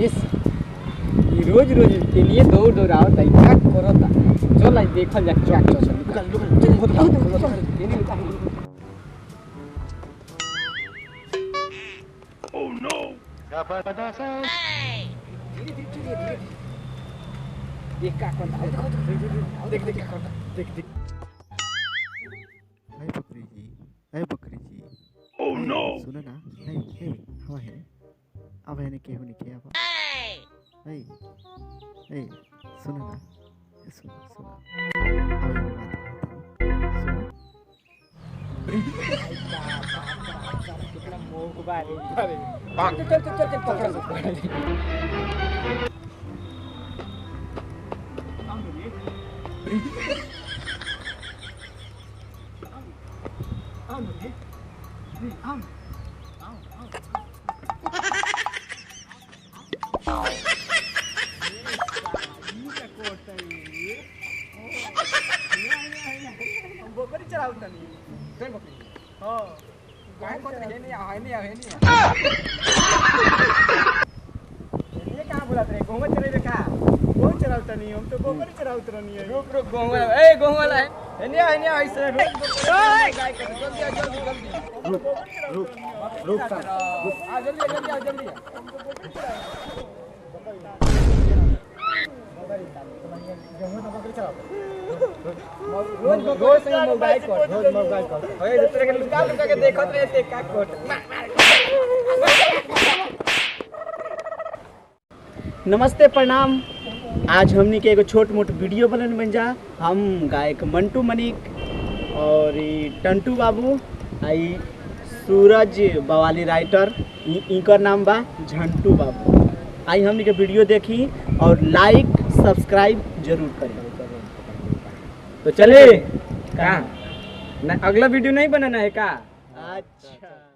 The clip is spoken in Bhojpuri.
इस रोज रोज के लिए दौड़ दौड़ाओ तई क्या करता चल आज देखल जा क्या ओह नो देख क्या करता देख देख क्या करता देख देख हाय बकरी जी ओह नो सुनो ना हे हवा है अब है ने के होने के अब हे सुनो ना सुनो कितना मोह बारे चल पकड़ बकरी चरावता नहीं कोई बकरी हां काय कोत हे नहीं है नहीं ये कहां बोलत रे गोवा चरे का गोवा चरावता नहीं हम तो बकरी चरावत रहनी है रुक गोवा ए गोवा वाला है नहीं ऐसे रोज गाय कर जल्दी रुक आ जल्दी रोज से मोबाइल कर ओए दूसरे के लुका के देखत रहे ते का कोट नमस्ते प्रणाम। आज हमनी के एगो छोट मोट वीडियो बनन बन जा। हम गायक मंटू मनिक और टंटू बाबू आई सूरज बवाली राइटर इनकर नाम बा झंटू बाबू। आई हमनी के वीडियो देखी और लाइक सब्सक्राइब जरूर करें। तो चले कहाँ ना अगला वीडियो नहीं बनाना है का? अच्छा।